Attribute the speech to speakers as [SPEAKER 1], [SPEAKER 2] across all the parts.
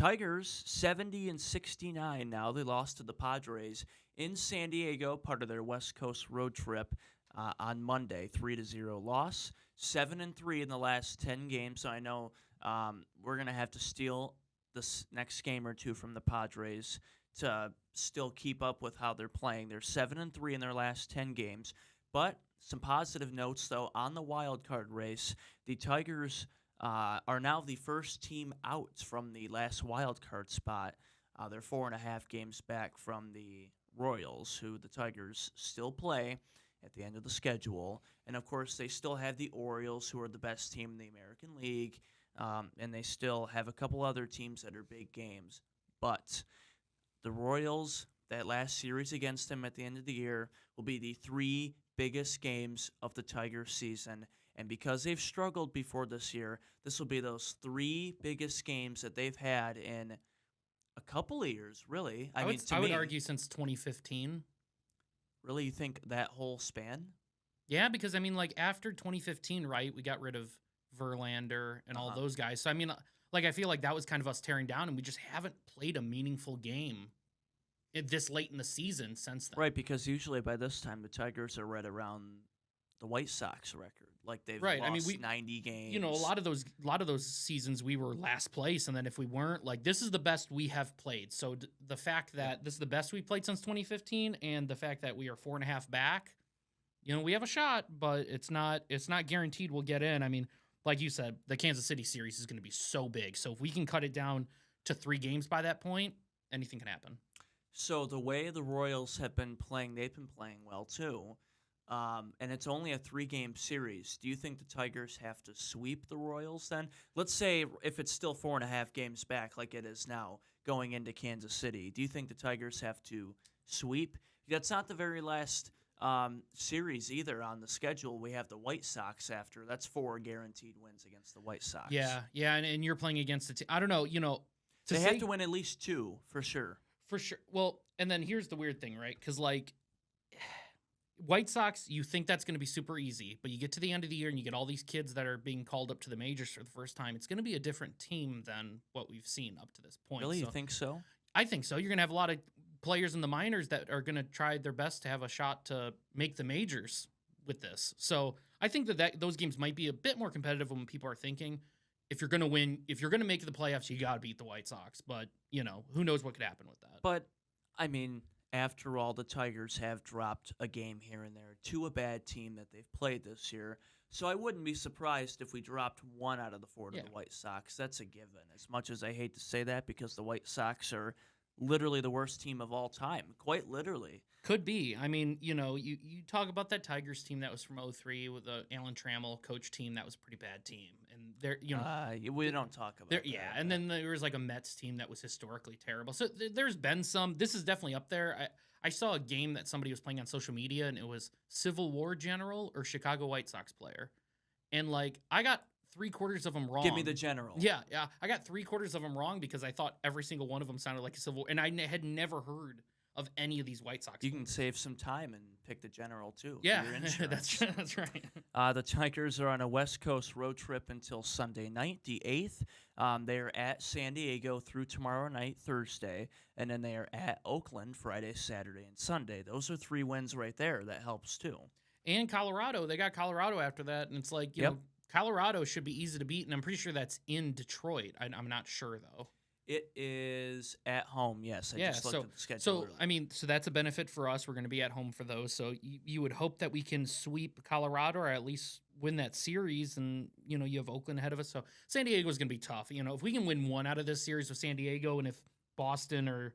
[SPEAKER 1] Tigers 70-69 now. They lost to the Padres in San Diego, part of their West Coast road trip on Monday. 3-0 loss. 7-3 in the last 10 games. So I know we're gonna have to steal this next game or two from the Padres to still keep up with how they're playing. They're 7-3 in their last 10 games. But some positive notes though on the wild card race. The Tigers are now the first team out from the last wild card spot. They're 4.5 games back from the Royals, who the Tigers still play at the end of the schedule. And, of course, they still have the Orioles, who are the best team in the American League, and they still have a couple other teams that are big games. But the Royals, that last series against them at the end of the year, will be the 3 biggest games of the Tigers season. And because they've struggled before this year, this will be those 3 biggest games that they've had in a couple of years, really. I would
[SPEAKER 2] argue since 2015.
[SPEAKER 1] Really, you think that whole span?
[SPEAKER 2] Yeah, because, after 2015, right, we got rid of Verlander and all those guys. So, I feel like that was kind of us tearing down, and we just haven't played a meaningful game this late in the season since then.
[SPEAKER 1] Right, because usually by this time, the Tigers are right around the White Sox record. Like they've lost 90 games.
[SPEAKER 2] A lot of those seasons we were last place, and then if we weren't, this is the best we have played. So the fact that this is the best we played since 2015, and the fact that we are 4.5 back, we have a shot, but it's not guaranteed we'll get in. Like you said, the Kansas City series is going to be so big. So if we can cut it down to 3 games by that point, anything can happen.
[SPEAKER 1] So the way the Royals have been playing, they've been playing well too. And it's only a 3-game series. Do you think the Tigers have to sweep the Royals then? Let's say if it's still 4.5 games back like it is now going into Kansas City, do you think the Tigers have to sweep? That's not the very last series either on the schedule. We have the White Sox after. That's 4 guaranteed wins against the White Sox.
[SPEAKER 2] Yeah, and you're playing against the team. I don't know,
[SPEAKER 1] They have to win at least 2, for sure.
[SPEAKER 2] For sure. Well, and then here's the weird thing, right? Because, White Sox, you think that's going to be super easy, but you get to the end of the year and you get all these kids that are being called up to the majors for the first time. It's going to be a different team than what we've seen up to this point.
[SPEAKER 1] Really? You think so?
[SPEAKER 2] I think so. You're going to have a lot of players in the minors that are going to try their best to have a shot to make the majors with this. So I think that those games might be a bit more competitive than people are thinking. If you're going to win, if you're going to make the playoffs, you got to beat the White Sox. But, who knows what could happen with that.
[SPEAKER 1] But, after all, the Tigers have dropped a game here and there to a bad team that they've played this year. So I wouldn't be surprised if we dropped 1 out of the 4 to the White Sox. That's a given. As much as I hate to say that, because the White Sox are literally the worst team of all time. Quite literally.
[SPEAKER 2] Could be. You talk about that Tigers team that was from 2003 with the Alan Trammell coach team. That was a pretty bad team. And
[SPEAKER 1] we don't talk about that.
[SPEAKER 2] Yeah, and then there was a Mets team that was historically terrible. So there's been some. This is definitely up there. I saw a game that somebody was playing on social media, and it was Civil War general or Chicago White Sox player. And, I got 3/4 of them wrong.
[SPEAKER 1] Give me the general.
[SPEAKER 2] Yeah. I got 3/4 of them wrong because I thought every single one of them sounded like a Civil War. And I had never heard of any of these White Sox.
[SPEAKER 1] You can save some time and pick the general, too.
[SPEAKER 2] Yeah, that's right.
[SPEAKER 1] The Tigers are on a West Coast road trip until Sunday night, the 8th. They're at San Diego through tomorrow night, Thursday, and then they are at Oakland Friday, Saturday, and Sunday. Those are 3 wins right there. That helps, too.
[SPEAKER 2] And Colorado. They got Colorado after that, and it's you know, Colorado should be easy to beat, and I'm pretty sure that's in Detroit. I'm not sure, though.
[SPEAKER 1] It is at home, yes. I just looked at the schedule.
[SPEAKER 2] So so that's a benefit for us. We're going to be at home for those. So you would hope that we can sweep Colorado or at least win that series, and you have Oakland ahead of us. So San Diego is going to be tough. If we can win 1 out of this series with San Diego, and if Boston or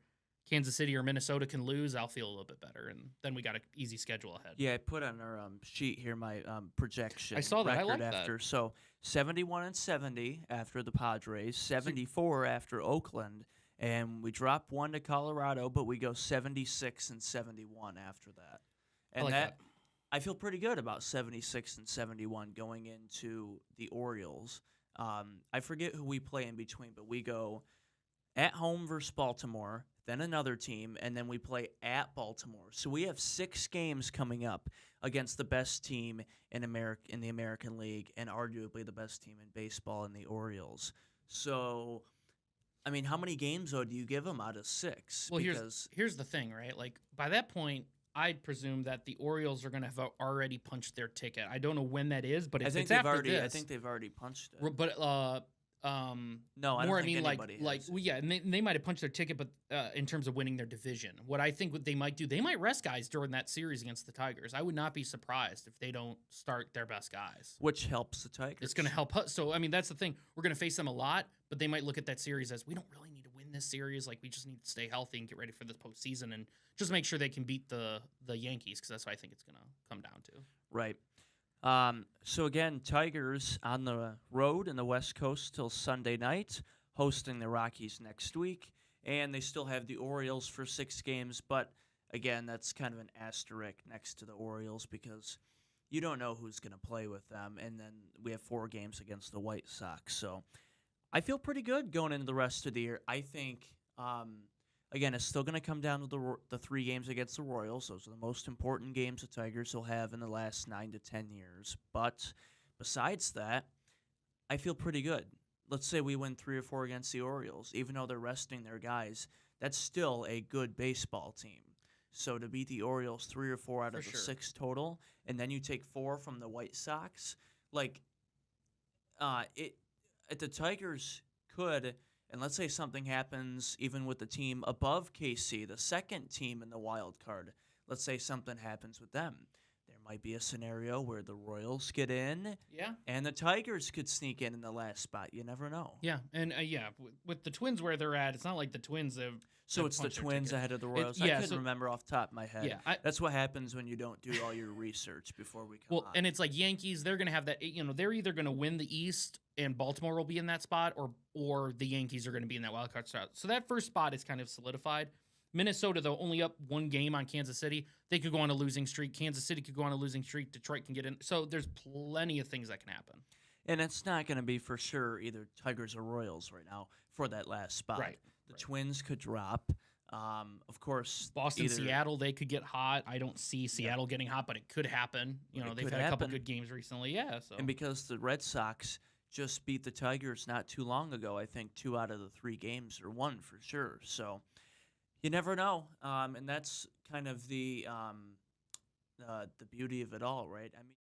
[SPEAKER 2] Kansas City or Minnesota can lose, I'll feel a little bit better, and then we got an easy schedule ahead.
[SPEAKER 1] Yeah, I put on our sheet here my projection.
[SPEAKER 2] I saw that. I like
[SPEAKER 1] after.
[SPEAKER 2] that.
[SPEAKER 1] So 71-70 after the Padres, 74 after Oakland, and we drop 1 to Colorado, but we go 76-71 after that. And
[SPEAKER 2] that.
[SPEAKER 1] I feel pretty good about 76-71 going into the Orioles. I forget who we play in between, but we go at home versus Baltimore, then another team, and then we play at Baltimore. So we have 6 games coming up against the best team in the American League and arguably the best team in baseball in the Orioles. So I mean, how many games though do you give them out of 6?
[SPEAKER 2] Well,
[SPEAKER 1] Because
[SPEAKER 2] here's the thing, right? Like by that point, I'd presume that the Orioles are going to have already punched their ticket. I don't know when that is, but
[SPEAKER 1] I
[SPEAKER 2] if
[SPEAKER 1] think
[SPEAKER 2] it's
[SPEAKER 1] they've
[SPEAKER 2] after
[SPEAKER 1] already.
[SPEAKER 2] this,
[SPEAKER 1] I think they've already punched it.
[SPEAKER 2] but
[SPEAKER 1] No, I don't
[SPEAKER 2] more I
[SPEAKER 1] think
[SPEAKER 2] mean
[SPEAKER 1] anybody
[SPEAKER 2] like
[SPEAKER 1] has.
[SPEAKER 2] well, yeah, and they might have punched their ticket, but in terms of winning their division, what I think what they might do, they might rest guys during that series against the Tigers. I would not be surprised if they don't start their best guys.
[SPEAKER 1] Which helps the Tigers.
[SPEAKER 2] It's going to help us. So I mean, that's the thing. We're going to face them a lot, but they might look at that series as we don't really need to win this series. Like we just need to stay healthy and get ready for the postseason and just make sure they can beat the Yankees because that's what I think it's going to come down to.
[SPEAKER 1] Right. So again, Tigers on the road in the West Coast till Sunday night, hosting the Rockies next week, and they still have the Orioles for 6 games. But again, that's kind of an asterisk next to the Orioles because you don't know who's going to play with them, and then we have 4 games against the White Sox. So I feel pretty good going into the rest of the year. I think. Again, it's still going to come down to the 3 games against the Royals. Those are the most important games the Tigers will have in the last 9 to 10 years. But besides that, I feel pretty good. Let's say we win 3 or 4 against the Orioles. Even though they're resting their guys, that's still a good baseball team. So to beat the Orioles 3 or 4 out
[SPEAKER 2] For
[SPEAKER 1] of the
[SPEAKER 2] sure.
[SPEAKER 1] 6 total, and then you take 4 from the White Sox, like the Tigers could. And let's say something happens even with the team above KC, the second team in the wild card. Let's say something happens with them. There might be a scenario where the Royals get in
[SPEAKER 2] Yeah.
[SPEAKER 1] and the Tigers could sneak in the last spot. You never know.
[SPEAKER 2] Yeah, and with the Twins where they're at, it's not like the Twins have.
[SPEAKER 1] So
[SPEAKER 2] have
[SPEAKER 1] it's the
[SPEAKER 2] punched their
[SPEAKER 1] Twins
[SPEAKER 2] ticket.
[SPEAKER 1] ahead of the Royals.
[SPEAKER 2] yeah,
[SPEAKER 1] I couldn't
[SPEAKER 2] so-
[SPEAKER 1] remember off the top of my head.
[SPEAKER 2] Yeah,
[SPEAKER 1] That's what happens when you don't do all your research before we come
[SPEAKER 2] Well,
[SPEAKER 1] on.
[SPEAKER 2] and it's like Yankees, they're going to have that, they're either going to win the East and Baltimore will be in that spot or the Yankees are going to be in that wild card spot. So that first spot is kind of solidified. Minnesota, though, only up 1 game on Kansas City. They could go on a losing streak. Kansas City could go on a losing streak. Detroit can get in. So there's plenty of things that can happen.
[SPEAKER 1] And it's not going to be for sure either Tigers or Royals right now for that last spot.
[SPEAKER 2] Right.
[SPEAKER 1] The Twins could drop. Of course,
[SPEAKER 2] Boston,
[SPEAKER 1] either,
[SPEAKER 2] Seattle, they could get hot. I don't see Seattle getting hot, but it could happen.
[SPEAKER 1] It
[SPEAKER 2] They've
[SPEAKER 1] could
[SPEAKER 2] had a couple
[SPEAKER 1] happen.
[SPEAKER 2] good games recently. Yeah. So
[SPEAKER 1] And because the Red Sox just beat the Tigers not too long ago, I think 2 out of the 3 games are won for sure. So you never know, and that's kind of the beauty of it all, right? I mean.